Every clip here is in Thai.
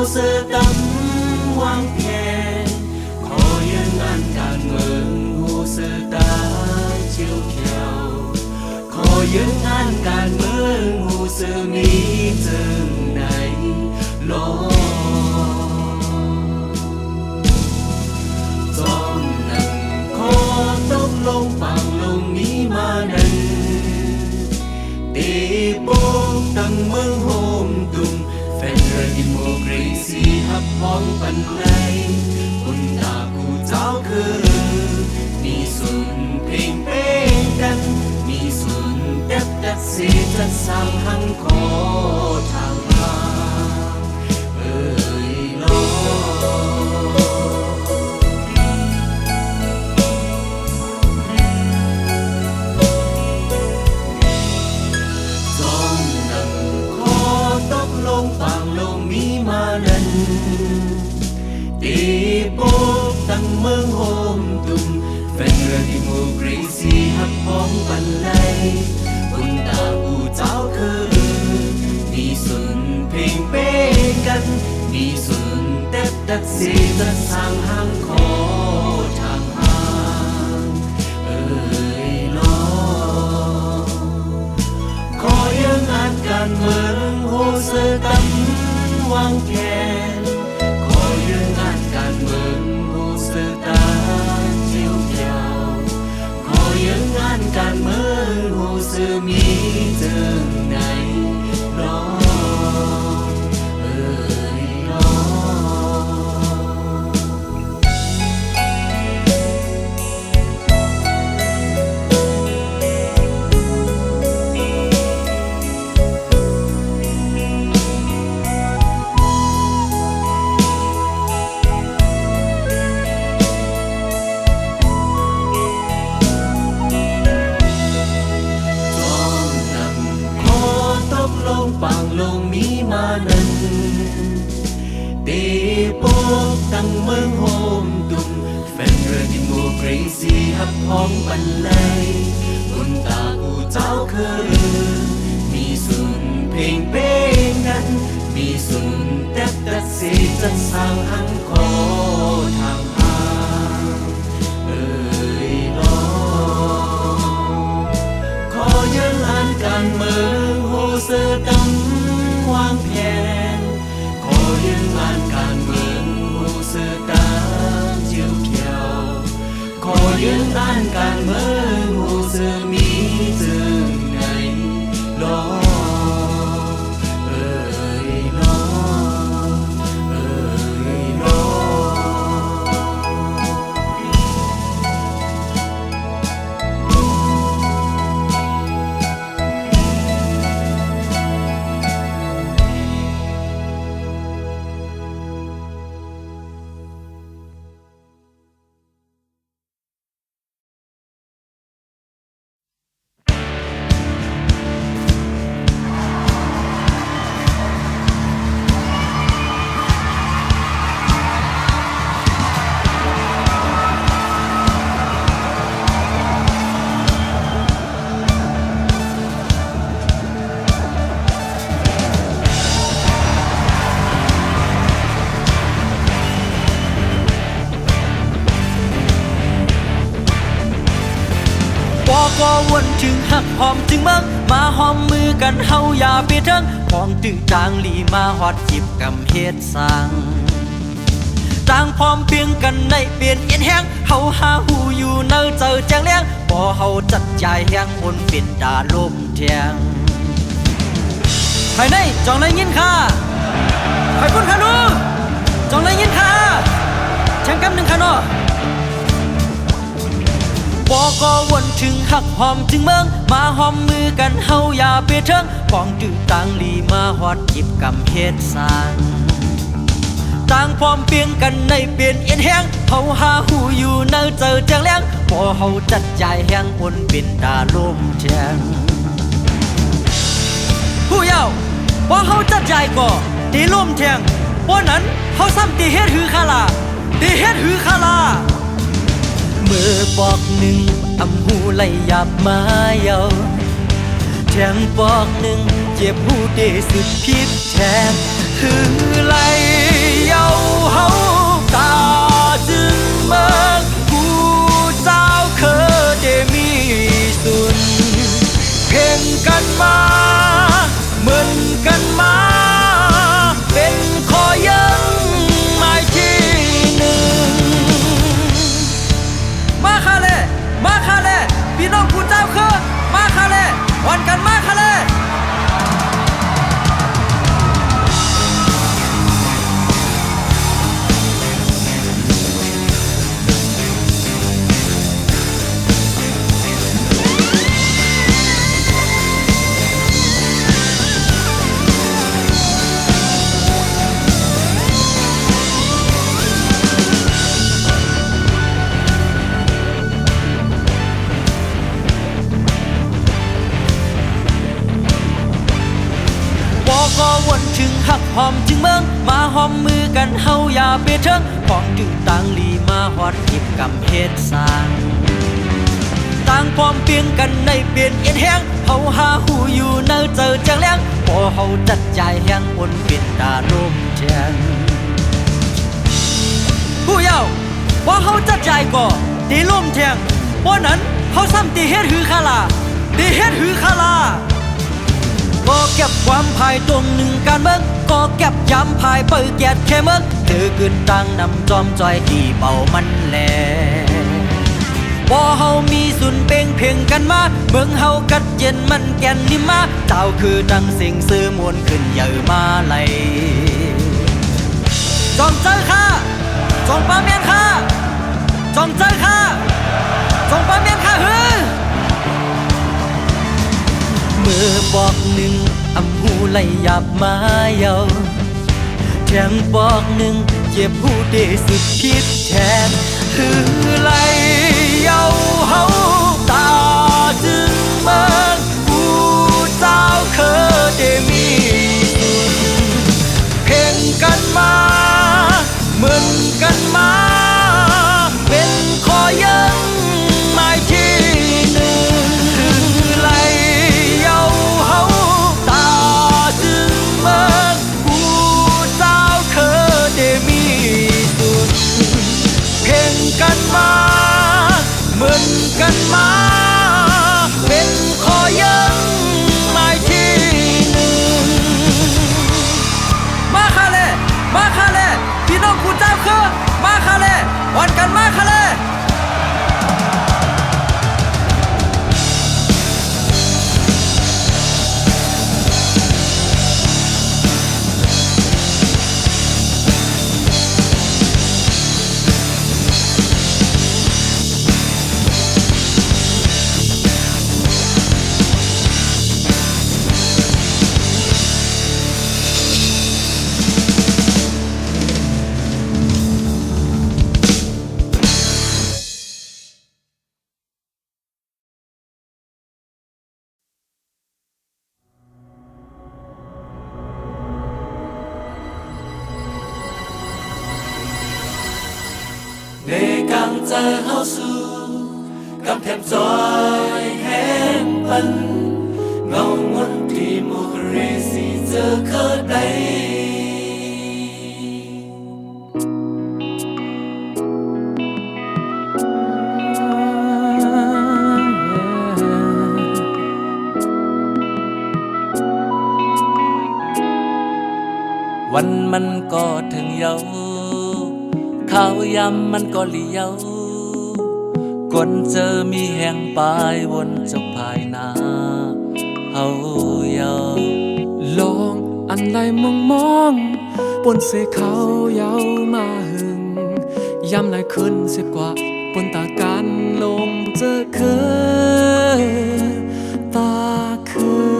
sự tâm hoang thẹn khó những ăn cạn mừng hồ sự ta chiều kèo khó những ăn cạn mừng hồ sự mi từng này lo giông nặng khó tốc lông bằng lông mi mà nặng đi bốc tăng mừng hôm tung Democracy ฮับพ้องปันในคนตากูเจ้าคือมีส่วนเพลงเป็นกันมีส่วนแต่สิจะสร้างหังขอทางมาเอ่ยลอจองนั่งขอตกลงปางลงมีมานั้นตีโป๊กตั้งเมืองโฮมตุ่มแฟนเรือดิโมกรีซีฮับพ้องปันไลคนตาอูเจ้าคือมีส่วนเพลงเป้กันมีส่วนแต่สิจะสร้างห้างขอทางหางเอ่ยลอขอยังอ่านการเมืองโฮเสตัมวางแผนขอยังอ่านการเมืองโฮเสตาเจียวเกี่ยวขอยังอ่านการเมืองโฮเสมีเจิงไหนรอเอ่ยรอปางลงมีมานั้นตีโป๊กตั้งเมืองโฮมตุ่มแฟนเรือดิโมกรีซีฮับพ้องปันไลคนตากูเจ้าคือมีส่วนเพลงเป้งกันมีส่วนแต่สิจะสร้างหังขอทางหางเอ่ยลอขอยังอ่านการเมืองโฮเสตัมวางแผนขอยังอ่านการเมืองโฮเสตาเจียวเขียวขอยังอ่านการเมืองโฮเสมีเจิงไหนลอเอ่ยลอเอ่ยลอก็วนถึงหักหอมถึงเมืองมาหอมมือกันเฮาอย่าไปเถิงพองตึงจางลีมาฮอดจิบกำเฮ็ดสร้างจางพร้อมเพียงกันในเปลี่ยนเอียนแห้งเฮาหาหูอยู่เนอเจอแจงเลี้ยงบ่เฮาจัดใจแห้งบนเป็นดาลมแทงภายในจองได้ยินค่ะไปพุ่นค่ะนูจองได้ยินค่ะช่างกำหนึ่งค่ะเนาะบอกก็วนถึงหักหอมถึงเมืองมาหอมมือกันเฮาอย่าไปเถิงปองจื้อต่างลีมาฮอดจิบกำเฮ็ดสร้างต่างพร้อมเพียงกันในเปลี่ยนเอียนแห้งเฮาหาหูอยู่เนอเจอแจงเลี้ยงพอเฮาจัดใจแห้งบนเป็นตาลมแทงผู้เยาว์พอเฮาจัดใจก็ตีลมแทงเพราะนั้นเฮาซ้ำตีเฮ็ดหือคาลาตีเฮ็ดหือคาลามือปอกหนึ่งอำหูไหลหยาบมาเยาแทงปอกหนึ่งเจ็บหูได้สุดพิษแทงคือไหล หอมจึงเมืองมาหอมมือกันเฮาอย่าเปเถิงของจึงต่างลีมาฮอดหยิบกำเฮ็ดสร้างต่างพร้อมเพียงกันในเปลี่ยนเอ็นแห้งเฮาหาหูอยู่เนอเจอจังแล้งพอเฮาจัดใจแห้งบนเป็นตาลมแทงผู้เยาว์ว่าเฮาจัดใจก่อตีลมแทงบ่นั้นเฮาซ้ำตีเฮ็ดหือคาลาตีเฮ็ดหือคาลาก็เก็บความภายตรงหนึ่งการเมืองก็เก็บย้ำภายเปิดแกดแค่เมืองเธอขึ้นตั้งนำจอมจอยที่เป่ามันแลบ่เฮามีสุนเป่งเพ่งกันมาเมืองเฮากัดเย็นมันแก่นนิมาเจ้าคือดังสิ่งซื้อมวลขึ้นเยอะมาไหลจอมเจอข้าจอมปาเมียนข้าจอมเจอข้าจอมปาเมียนข้าเฮ้อมือบอกหนึ่งอำหูไหลหยับมาเยาแทงบอกหนึ่งเจ็บหูได้สุดคิดแทนคือไหลเยาเฮาตาจึงเมืองผู้เจ้าเคยได้มีสุดเพ่งกันมาเหมือนกันมาเป็นขอยังหมายที่หนึ่งคือไหลเยาเฮาตาจึงเมืองผู้เจ้าเคยได้มีสุดเพ่งกันมาเหมือนกันมาเป็นขอยังหมายที่หนึ่งมาคาเล่มาคาเล่พี่น้องกูเจ้าคือมาคาเล่วันกันมาคาเล่ในกังเจอเฮาสู่กำแทบจอยแห้งปันเงางนที่มุกเรสีเจอเคยได้วันมันก็ถึงเยาข้าวยำมันก็เลี้ยวกวนเจอมีแห่งปลายวนจบภายหน้าเฮาเยาลองอันใดมองปนเสเขาเยามาหึงยำไหลขึ้นเสียกว่าปนตาการลงเจอคือตาคือ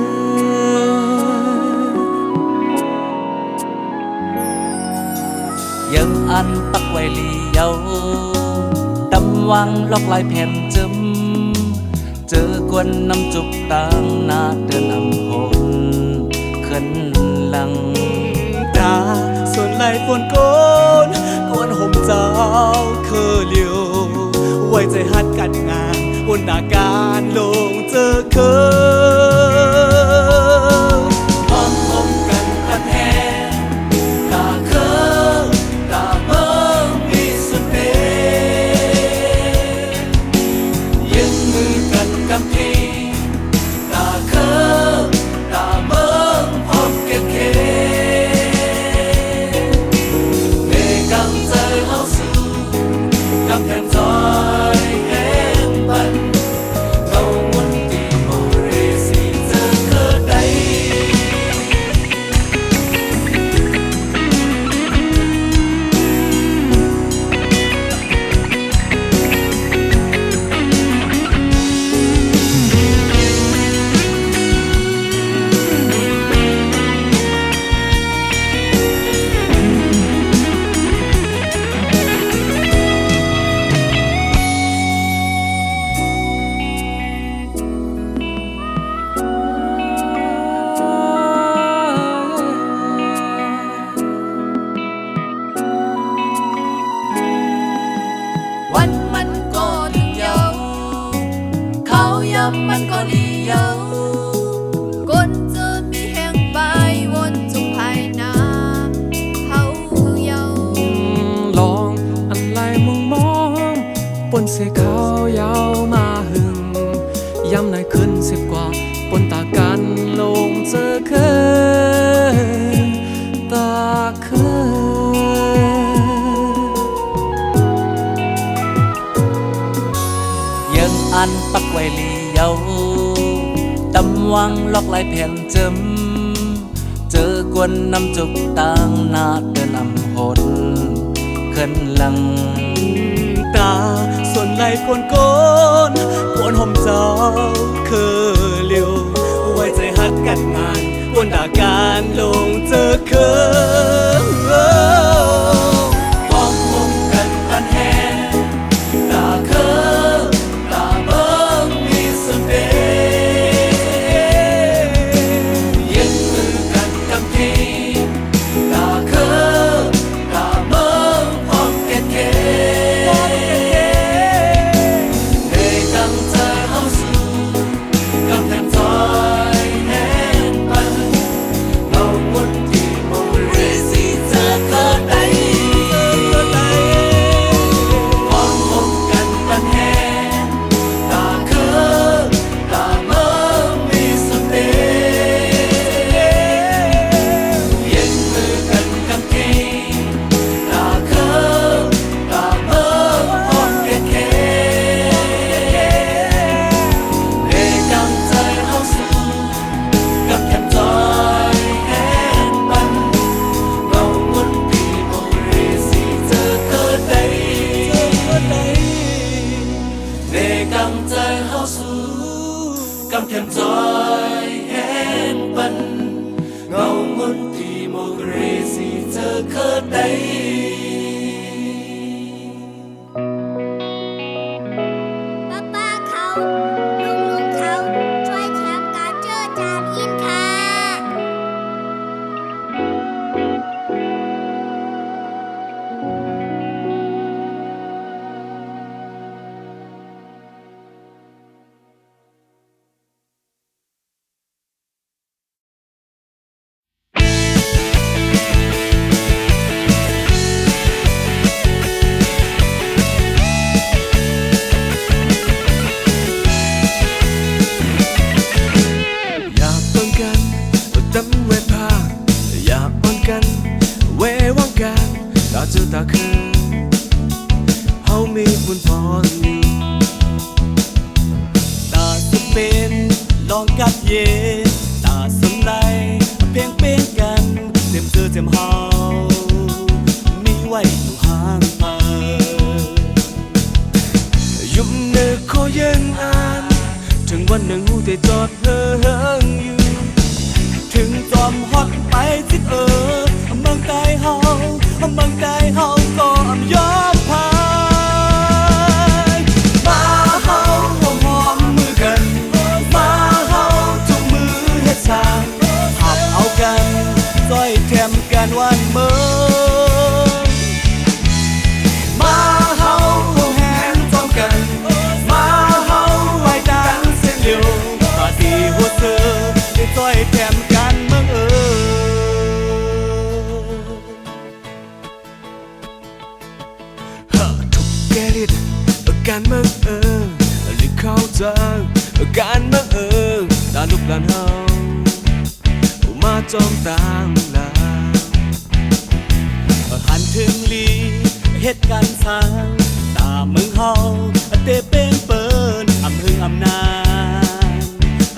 ยังอันปักไว้ลีเยาดำวังลอกลายแผ่นจึมเจอกวนน้ำจุกตังนาเดินอำหนขึ้นหลังดาส่วนไหลฝนโกนกวนห่มเจ้าคือเลียวไว้ใจหัดกันงานบนดาการลงเจอคือพร้อมพบกันพันแห่ตาเคิงตาเบิ่งมีสุดเดยืนมือกันกำทีตาเคิงตาเบิ่งพร้อมเก็บเคในกังใจเฮาสู่กำแพงซอยแห่งปันเงามนที่โมเร นเสขาวเหยาวมาหึงย้ำในขึ้นสิบกว่าปนตากันลงเจอเคยตาเคยยังอันปักไว้ลีเยาตำวังล็อกลายแผ่นเจิมเจอกวนน้ำจุกต่างนาเดินอำหดขึ้นหลังตาส่วนไหลคนโกนปวนห่มเจ้าคือเลียวไว้ใจฮักกันงานวนด่าการลงเจอคือพร้อมคงกันปันแหงตาคือตาเบิ้งมีสุดเดยึดมือกันกับทีตาคือตาเบิ้งพร้อมแก่แก่กำแคมจอยแหนปันเงามนที่โมกเรสีเจอเคยได้ป้าเขาลุงเขาช่วยแชมป์การเจอจามอินค่ะ อยากป้องกันดำเวพาอยากป้องกันเววังกันตาเจอตาคืนเฮามีบุญพรอยู่ตาสเป็นลองกัดเย็นตาสมไรเพียงเป็นกันเต็มเจอเต็มเฮามีไว้อยู่ห่างไปยุ่มเนื้อขอยังอ่านถึงวันหนึ่งหูได้จอดเฮิงอยู่ถึงจอมฮอตไปสิเมืองใต้เฮาเมืองใต้เฮาก็ยอมพายมาเฮาหอมมือกันมาเฮาจุงมือเฮ็ดสร้างหับเอากันซอยแถมกันวันเมืองมาเฮาแหงจอมกันมาเฮาไว้ดังเส้นเลียวปาดีหัวเธอได้ซอยแถมกันเมืองทุกแกลิดการเมืองหรือเข้าใจการเมืองตาลูกหลานเฮามาจอมต่างลาหันถึงลีเฮ็ดการสร้างตาเมืองเฮาเตเป็นเปิ้นอำหึงอำนา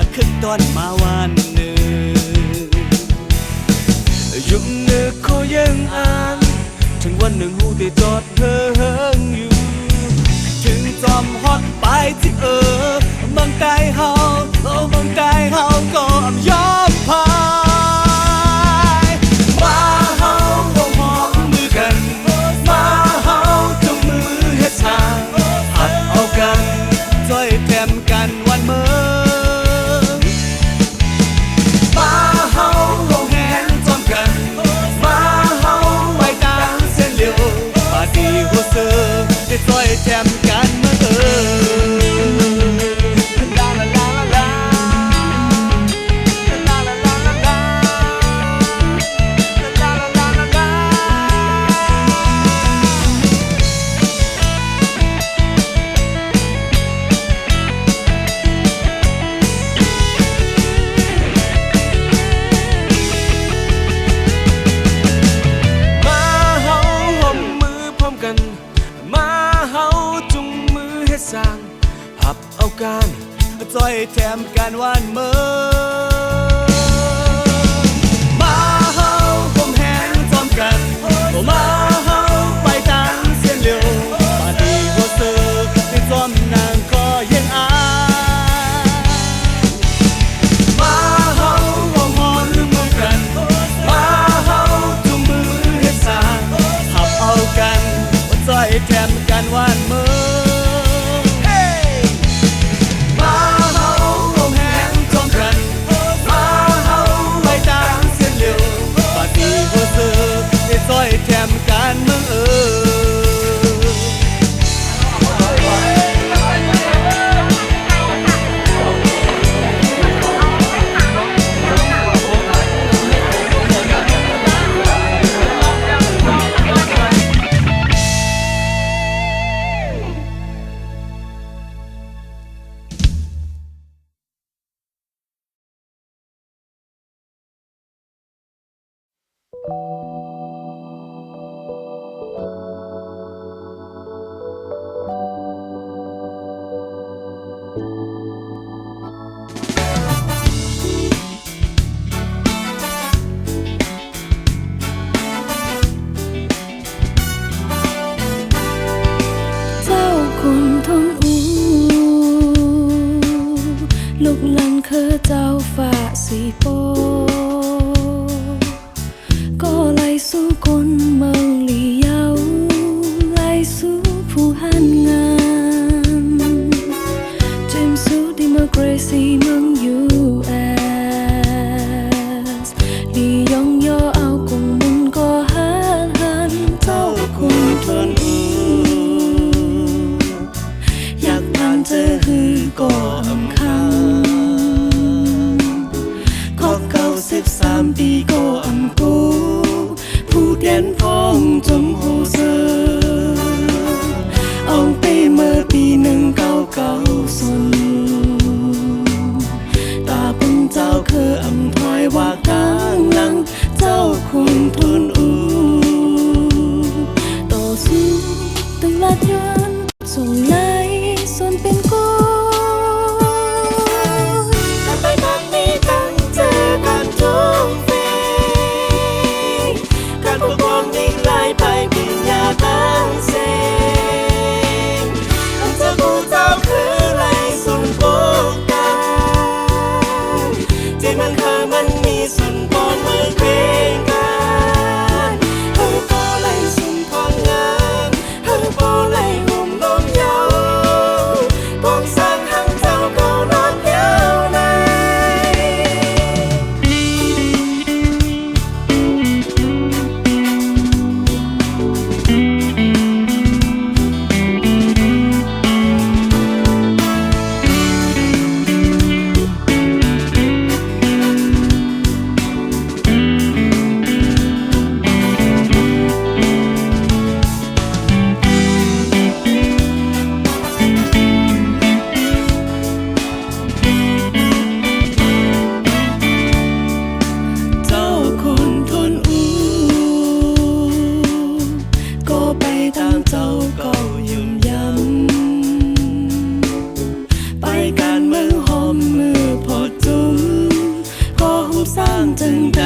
จขึ้นตอนมาวันหนึ่งยุ่งเนื้อขอยังอ่านถึงวันหนึ่งหูได้จอดเฮิงอยู่ถึงจอมฮอตไปที่เมืองใต้เฮาเมืองใต้เฮาก็ยอมพายมาเฮาหอมมือกันมาเฮาจงมือเฮ็ดทางหัดเอากันช่วยแถมกันวันเมืองมาเฮาแหงจอมกันมาเฮาไว้ตามเส้นเลียวปาดีหัวเสือได้ช่วยแถมกันเมืองลาลาลาลาลา แถมกันวันเมื่อมาเฮาผมแหงพร้อมกันมาเฮาไปทางเส้นเร็วบาดนีบ่เสือในจอมนางก็ยังอายมาเฮาหอมหอนมือกันมาเฮาจุงมือเฮ็ดสร้างหับเอากันบ่จ้อยแถมกันวันเมื่อแถมกันเมืองเจ้าฝ่าสีโปก็ไล่สู้คนเมืองลีเยาไล่สู้ผู้หันงามจิมสู้ดิโมคราซีเมือง US ลียองย่อเอากงมุนก็หันเจ้าคนทนอยากผ่านเจอฮือก็อำคัง13 ปีก็อำกูผู้แดนพ้องจมโหเซออองไปเมื่อปี1990ตาปุ่นเจ้าคืออำถอยว่ากลางหลังเจ้าคงทนต่อสู้ตึงลาดย้อนส่งไล่ส่วนเป็นกูจังใด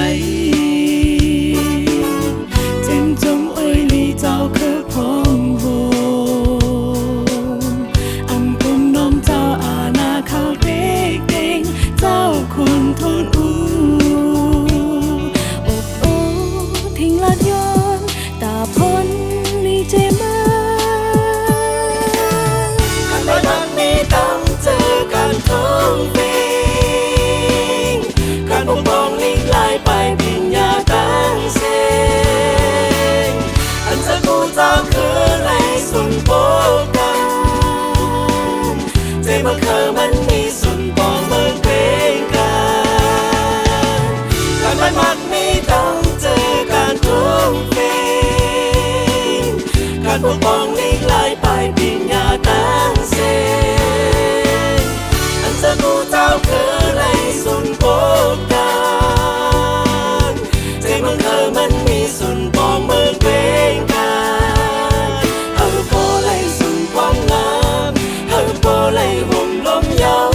เจ็มจมอ้อยลีเจ้าคือพร้อมโหอำกุมน้อมเจ้าอาณาเขาเด็กเด้งเจ้าคนทนอบโอ้ทิ้งลาดย้อนตาพ้นลีเจมากันไปทางนี้ต้องเจอกันท้องเฟงการปกป้องลิงลายไปปิญญาตั้งเสงอันจะกูเจ้าคือไรสุนโปกันใจมันเคยมันมีสุนปองเมืองเพลงกันการมันมักมีต้องเจอการท้องเฟงการปกป้องลิงลายไปปิญญาตั้งเสงอันจะกูเจ้าคือไรสุนโปกันใจมันเคยมันมีสุนปองเมืองเพลงกันเฮาโปไลสุนปองงามเฮาโปไลห่มลมยาว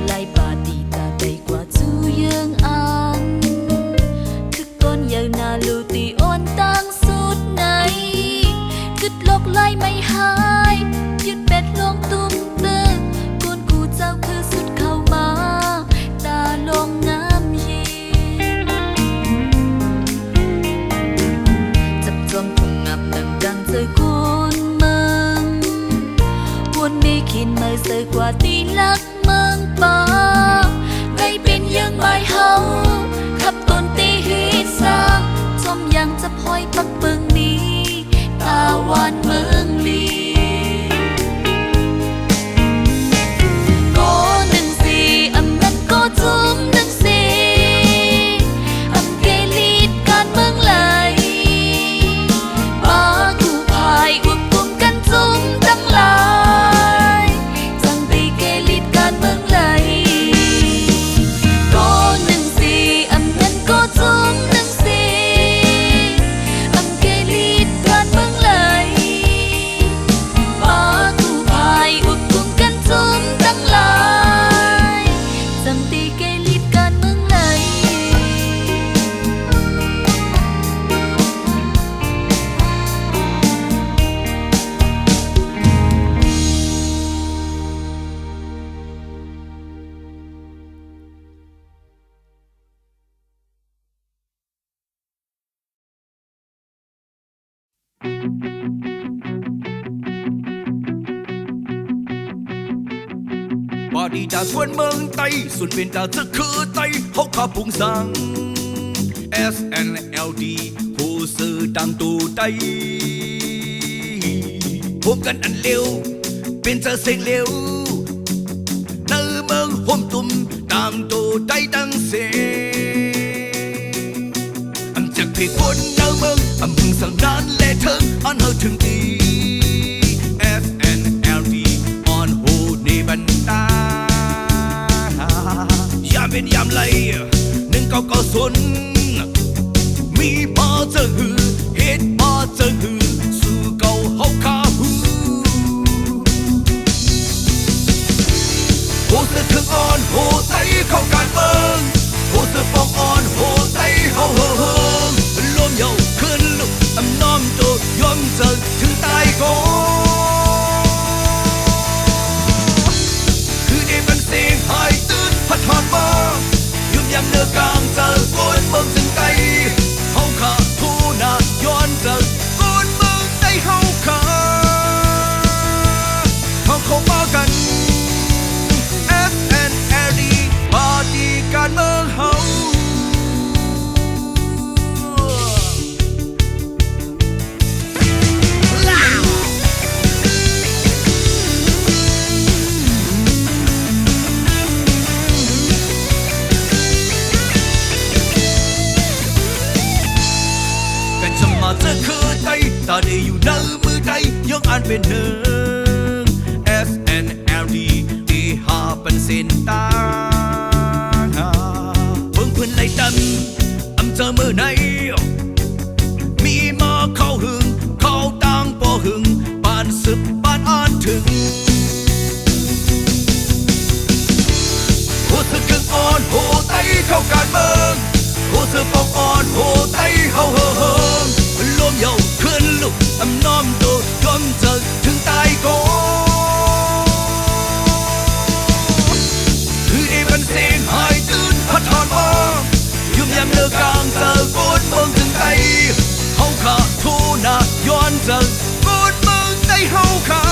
lại bà đi ta đầy qua chú dương an thức con giờ na lưu tì ôn tăng suốt này cứt lok lạiไม่หายยึดเป็ดลงตุ้มเตอคนกูเจ้าคือสุดเข้ามาตาลงงามเย็นจับจอมคงงับดังดังเจอคนมึงวนมีขินมือเสือกว่าตีลักเมืองป่าไงเป็นยังไม่เฮาขับต้นตีฮีสร้างจอมยังจะพอยปักเบิงนี้ตาวันเมืองลีก็หนึ่งสี่อำนั้นก็จุ่มหนึ่งสี่อำเกลีดการเมืองไหลมาคู่พายอุดกุมกันจุ่มทั้งหลายจังตีเกลีดการเมืองไหลก็หนึ่งสี่อำนั้นก็จุ่มหนึ่งสี่อำเกลีดการเมืองไหลมาคู่พายอุดกุมกันจุ่มทั้งหลายจังตีเกลีดการเมืองไหล บอดีจากส่วนเมืองไต้ส่วนเป็นจากจะคือไต้เขาขับพุงสัง SNLD ผู้สื่อดังตูไต้พวมกันอันเร็วเป็นจะเสียงเร็วในเมืองห่มตุ่มตามตูไต้ดังเสียอันจากเพศคนในเมืองอันมึงสั่งนั้นและเถิงอันเฮาถึงดี SNLD อ่อนโหในบรรดายามเป็นยามไหล1990มีมาเจอหือเหตุมาเจอหือสู่เก่าเฮาขาหือโหเสือถึงอ่อนโหไตเข้าการเมืองโหเสือฟองอ่อนโหไตเฮาเฮอเฮิงรวมเยาขึ้นลุกอำน้อมโตยอมเจอถึงตายก่อนคือได้เป็นเสียงหายตื่นพัดผ่านมายุ่มยำเนื้อกลางเจอโกนเมืองถึงไกลเฮาขาทูนาย้อนเจอโกนเมืองไต้เฮาขาเขาเข้ามากัน SNLD ปาร์ตี้การเมืองเฮาจะคือไตตาได้อยู่ในมือไตยังอ่านเป็นหนึ่ง SNLD ที่หาเป็นเส้นตาเพิ่งเพิ่นไล่ตันอำเจอมือไหนมีมาเข้าหึงเข้าต่างปอหึงบ้านสึกบ้านอ่านถึงหัวสึกกึ่งอ่อนโหไตเข้าการเมืองหัวสึกปองอ่อนโหไตเฮาเฮอเฮิงรวมเยาขึ้นลุกอำน้อมโตยอมเจอถึงตายก่อนคือได้เป็นเสียงหายตื่นพัดถอนมายุ่มยำเนื้อกลางเจอโกนเมืองถึงไตเฮาขาทูนาย้อนเจอโกนเมืองไตเฮาขา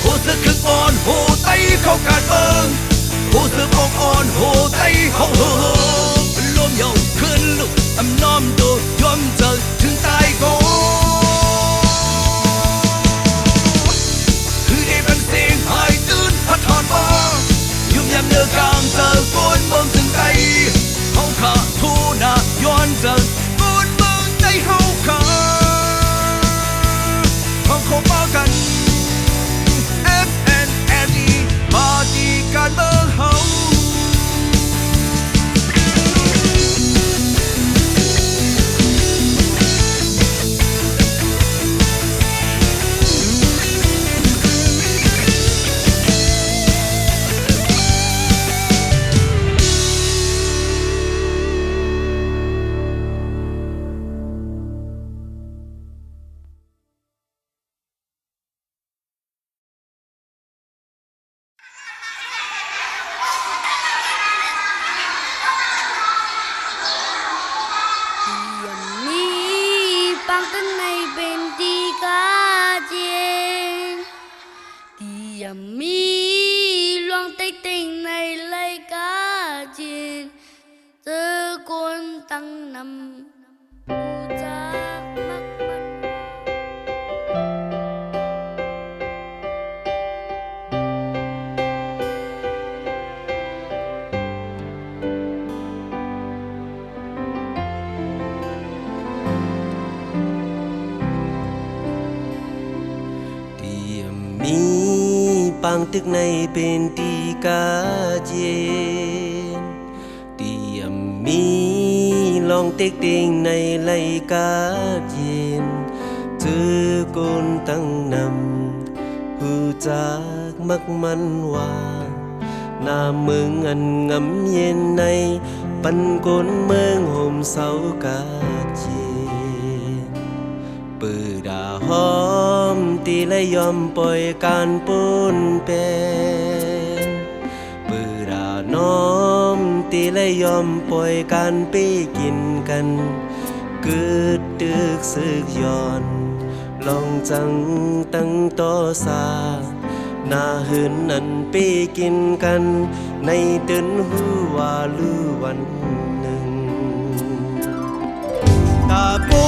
โหเสือขึ้นอ่อนโหไตเข้าการเมืองโหเสือปองอ่อนโหไตเฮาเฮอรวมเยาขึ้นลุกอำน้อมโตยอมเจอถึงตายก่อนคือได้เป็นเสียงหายตื่นพัดถอนมายุ่มยำเนื้อกลางเจอโกนเมืองถึงไตเฮาขาทูนาย้อนเจอโกนเมืองไตเฮาขาเฮาเข้ามากัน SNLD ปาร์ตี้การเมืองเฮา จะมีลวงติ๊กติ๊งในรายการจีนเจอคนตั้งนำผู้จากมักมัน เตียมมีปังตึกในเป็นตีกาเจนเตียมมีลองเต็กเต็งในไลกาเจนเจอกนตั้งนำผู้จากมักมันว่าหน้าเมืองอันงำเย็นในปันกนเมืองห่มเสากาเจน ปือดาหอมตีและยอมปล่อยการปนเป็นปือดาน้อมตีและยอมปล่อยการไปกินกันเกิดตึกสึกย้อนลองจังตั้งต่อสาหน้าหืนนั้นไปกินกันในตื่นหูว่าลือวันหนึ่ง ตาปุ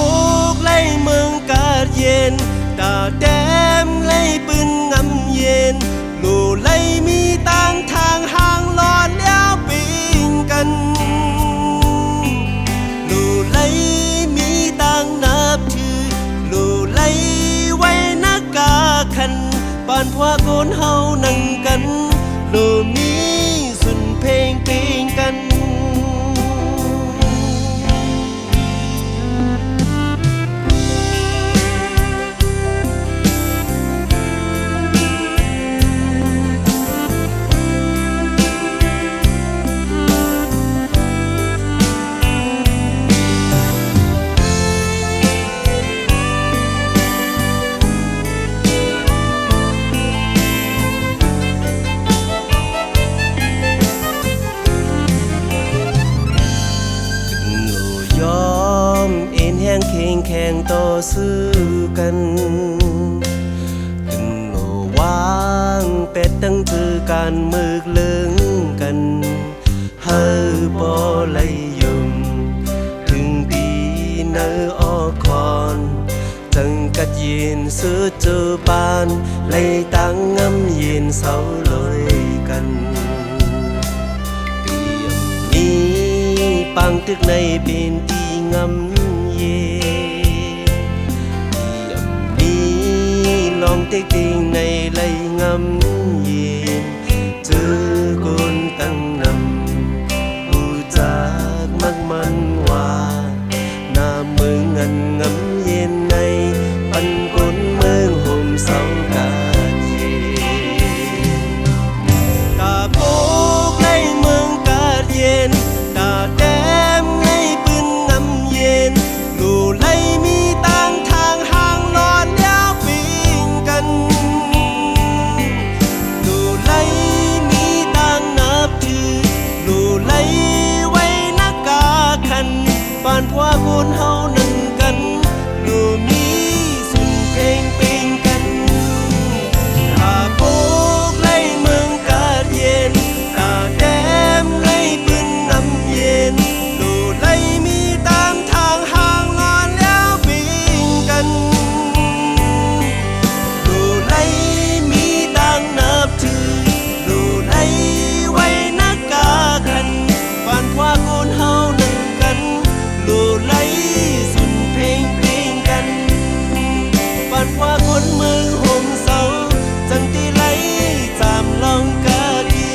กไล่เมืองกาดเย็นตาแต้มไล่ปืนงำเย็นลูไล่มีต่างทางห่างหลอดแล้วปิงกันลูไล่มีต่างนับถือลูไล่ไว้นักกาคันปานพวกคนเฮานั่งกันลูมีสุนเพลงปิงกัน ยอมเอ็นแห้งเข่งแข่งต่อสู้กันถึงโนวางเป็ดตั้งจือการมือเลิงกันเฮอบ่ไหลยุมถึงปีเนอออคอนจังกัดยินสุดจูปานไหลตั้งงำยินเสาลอยกันเตียมนี้ปังตึกในเป็นตีงำเย็นเตียมนี้ลองเต็กติงในไหลงำเย็นเจอกนตั้งนำผู้จากมักมันว่าหน้าเมืองอันงำเย็นในปันกนเมืองห่มเสากาเย็นตาโปกในเมืองกาเย็นตาแต้มในปืนงำเย็นลูไลมีต่างทางห่างหลอดแล้วปิงกันลูไลมีต่างนับถือลูไลไว้นักกาคันปานพวกคนเฮานั่งกันลูมีสุนเพลงปิงกันตาโปกไล่เมืองกาดเย็นตาแต้มไล่ปืนงำเย็นลูไลมีต่างทางห่างหลอนแล้วปิงกันลูไลมีต่างนับถือลูไลไว้นักกาคันปานพวกคนเฮานั่งกันลูไลสุนเพลงปิงกันปานพวกคนเมืองห่มเสาจังตีไหลจามลองกาดิ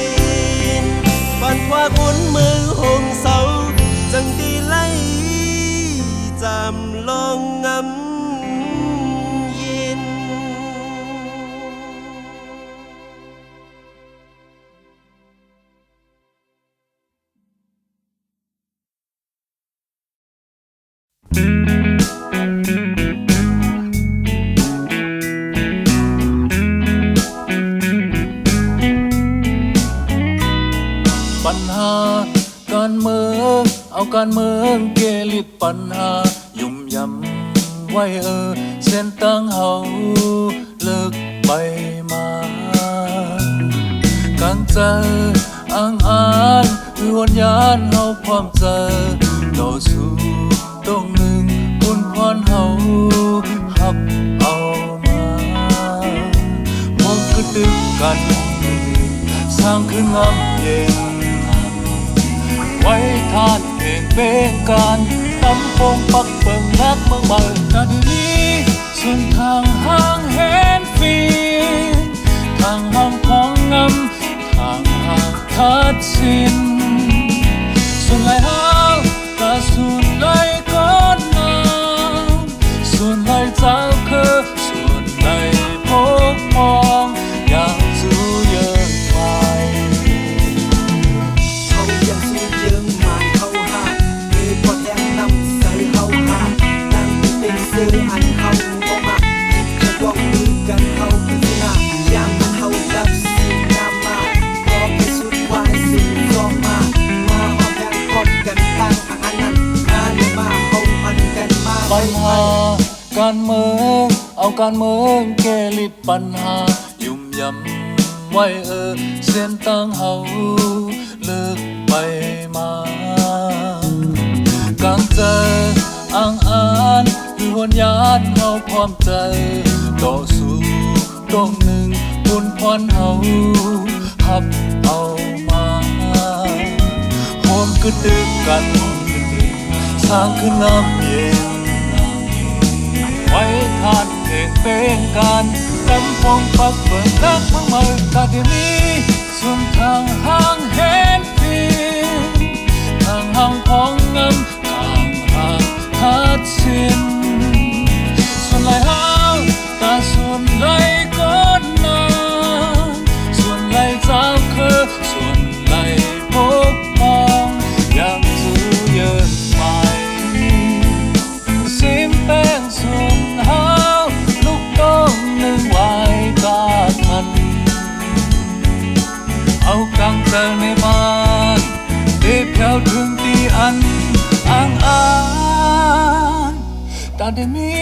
นปานพวกคนเมืองห่มเสาจังตีไหลจามลองงำเย็น ปัญหาการเมืองเอาการเมืองเกลิดปัญหายุ่มยำไว้เส้นตั้งเฮาเลิกไปมา งเจออ่างอ่านคือวันยานเฮาพร้อมเจอต่อสู้ตรงหนึ่งคุณพรเฮาฮับเอามาพวกกระตึกกันสร้างขึ้นงามเย็นไว้ทานเพลงเป็นการตำโป่งปักเปิงนักเมืองใหม่กะดีนี้ส่วนทางห้างเห็นฟีทางห้างของงำทางห้างทัดสินส่วนไหลห้างกะส่วนไหลก้อนน้ำส่วนไหลเจ้าคือส่วนไหลพกมองอยากสู้เยอะไปเขายังสู้เยิงหมายเขาหามีพอแทงนำใส่เขาหาตั้งเป็นเสื้ออันเขาบ่มาจะวางมือกันเขาเป็นหน้ายามมันเขาดับสิ่งนำมาพอไปสุดวายสิ่งรอมาหอมแทงกอดกันตั้งอันนั้นงานเลยมาเขาอันกันมาปัญหาการเมืองเอาการเมืองแก้ลิดปัญหายุ่มยำไว้เส้นตั้งเฮาเลิกไปมากางเจออ่างอ่านคือหวนยานเฮาพร้อมใจต่อสู้ตรงหนึ่งบุญพรเฮาฮับเอามาโฮมกึดดึกกันสร้างขึ้นน้ำเย็นไว้ทานเพลงเป็นการตำพงปักเปิดนักเมืองใหม่กะดีนี้ส่วนทางห้างเห็นฟีทางห้างของเงินทางห้างทัดสินส่วนไหลห้างตาส่วนไหลก้อนน้ำส่วนไหลเจ้าคือส่วนไหลพกมองยังสู้เยอะไปสิมแป้งส่วนเฮาลูกต้องหนึ่งไว้ตาทันเอากังเจอในบ้านได้เพียวถึงตีอันอ่างอ่านแต่ได้มี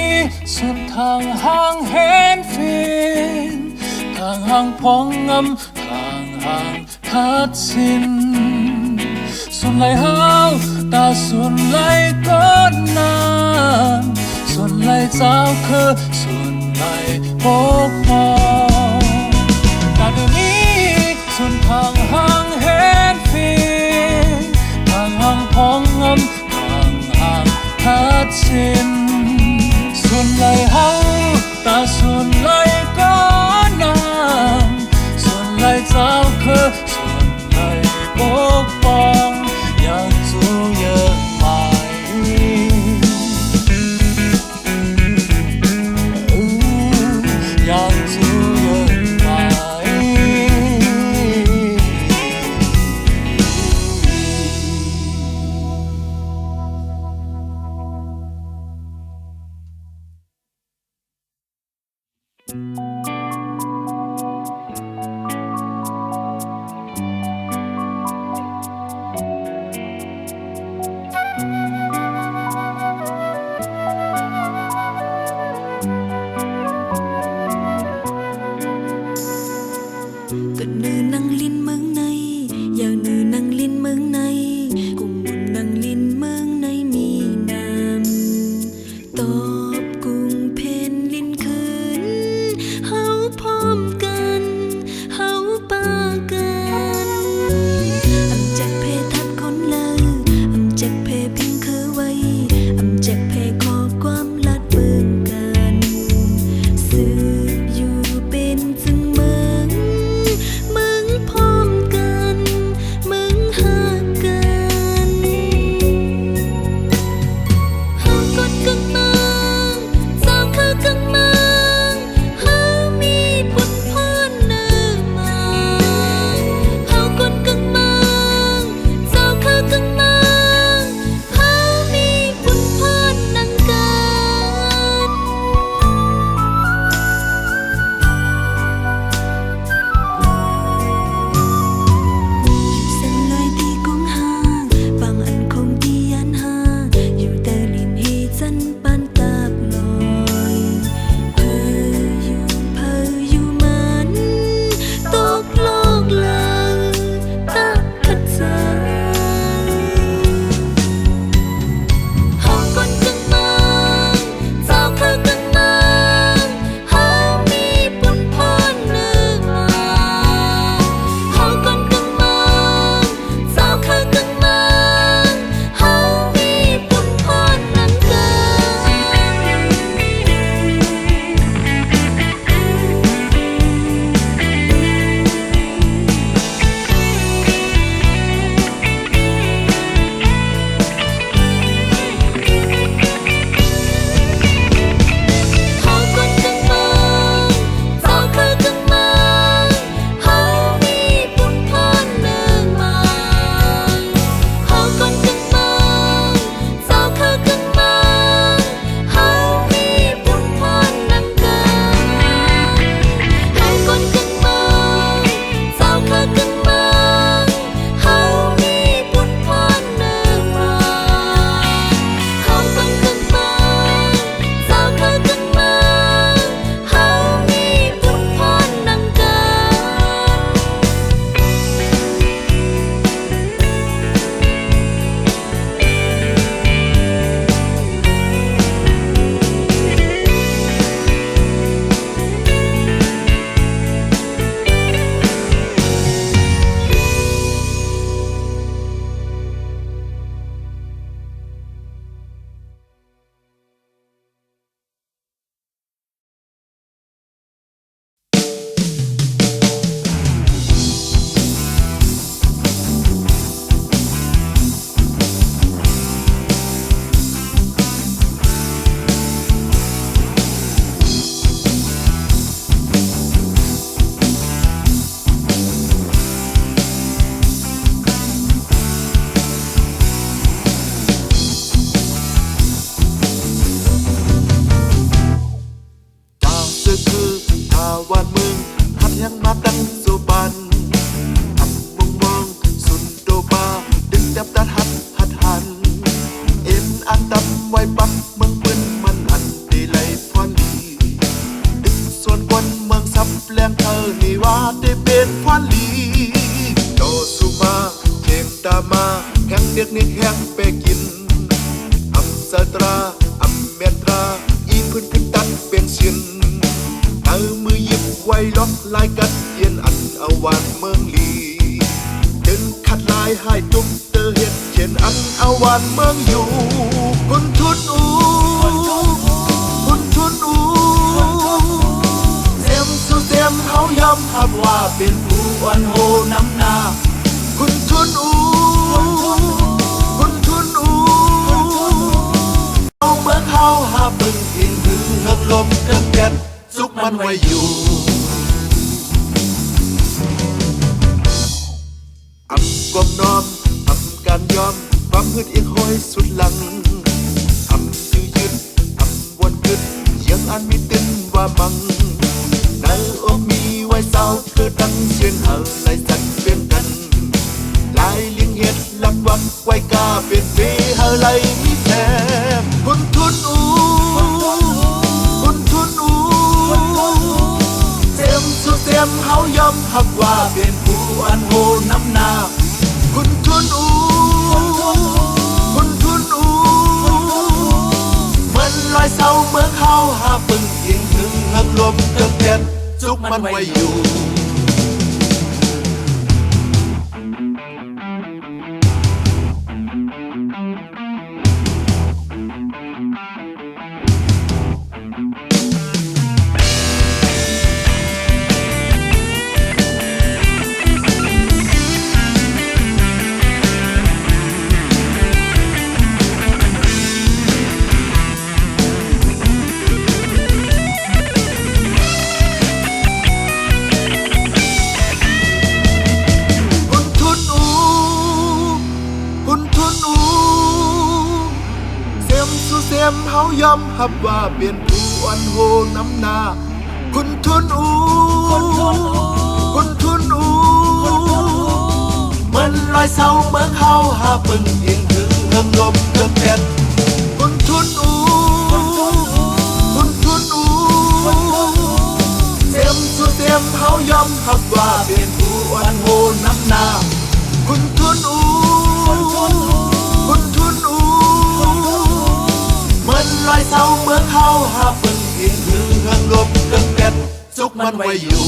สุดทางห้างเห็นฟินทางห้างพองงำทางห้างทัดสินส่วนไหลห้าวตาส่วนไหลก้อนน้ำส่วนไหลเจ้าคือส่วนไหลพกมองแต่เดี๋ยวนี้ส่วนทางห้างเห็นฟีทางห้างพองงำทางห้างทัดสินส่วนไหลห้าวตาส่วนไหลก้อนน้ำส่วนไหลเจ้าคือส่วนไหลพกมองอยากสู้เยอะไหมอยากสู้เยอะไหมก็นือนั่งลิ้นเมืองในอยากนือนั่งลิ้นเมืองในกุมบุญนั่งลิ้นเมืองในมีน้ำตอบกุงเพนลิ้นคืนเฮาพร้อมกันเฮาปากันอำจักเพทัดคนเลออำจักเพพิงคือไว้อำจักเพขอความลัดเบิ่งกันสืบอยู่เป็นจึงเมืองมึงพร้อมกันมึงหากัน เรียกเนียงแห้งไปกินอำสตราอำเมตราอีพื้นขึ้นตัดเป็นเสียนเอมือหยิบไว้ล็อกลายกัดเย็นอันเอาวานเมืองลีดึงขัดลายให้จุ่มเตอเห็ดเขียนอันเอาวานเมืองอยู่คุณทุนอูคุณทุนอูเสียมสุเสียมเขายอมรับว่าเป็นผู้อันโหน้ำหน้าคุณทุนอูคุณทุนอูเอาเมืองเขาหาบึงอินถึงเฮือกลมเกินแก่นสุกมันไว้อยู่อำความน้อมอำการยอมความฮึดเอียงห้อยสุดหลังอำยื้อยืดอำวนกึดเสียงอันมีติ้นว่ามังในอกมีไว้เศร้าเกิดดังเสียงเห่าไหลสั่นเปลี่ยนกันลายเลี้ยงเห็ดลำวังไว้กาเป็นเวเห่าไหลมีแถมคุณทุนอูคุณทุนอูเสียมสุเสียมเฮายอมรับว่าเป็นผู้อันโหน้ำหน้าคุณทุนอูคุณทุนอูเหมือนรอยเศร้าเมื่อเขาหาปึงเอียงถึงหักลมเกิดแก่นจุกมันไว้อยู่ เสียมเฮายอมรับว่าเป็นผู้อันโหน้ำหน้าคุณทุนอูคุณทุนอูเหมือนรอยเศร้าเมื่อเขาหาปึงเอียงถึงเฮือกลมเกิดแก่นคุณทุนอูคุณทุนอูเสียมสุเสียมเฮายอมรับว่าเป็นผู้อันโหน้ำหน้าคุณทุนอูคุณทุนอูเหมือนรอยเศร้าเมื่อเขาหาปึงเอียงถึงเฮือกลมเกิดแก่นจุกมันไว้อยู่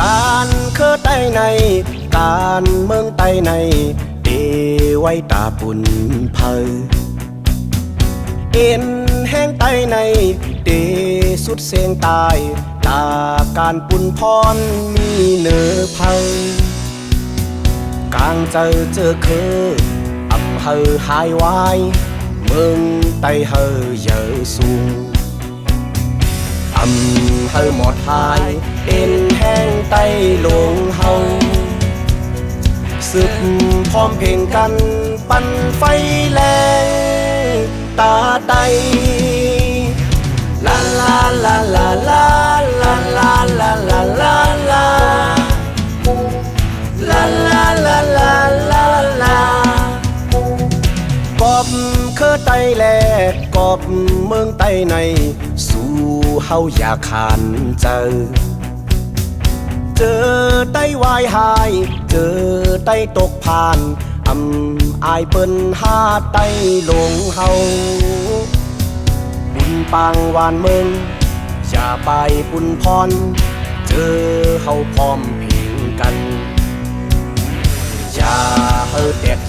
การเคอไตในการเมืองไตในเอไว้ตาปุ่นเพอเอ็นแห้งไตในเดสุดเสียงตายตาการปุ่นพรมีเนื้อเพอกลางเจอคืออำเภอหายวายเมืองไตเฮอเยอะสูงอำเฮอหมดหายเอ็นแห้งไตหลวงเฮาสึกพร้อมเพลงกันปั่นไฟแรงตาไตลาลาลาลาลาลาลาลาลาลาลาลาลาลาลาลาลากอบเคอไตแลกอบเมืองไตในสู่เฮาอยากขานเจอไต้วายหายเจอไต้ตกผ่านอายเปิ้นหาไต้ลงเฮาบุญปางวานเมืองอย่าไปบุญพรเจอเฮาพร้อมเพลงกันอย่าเฮอแตก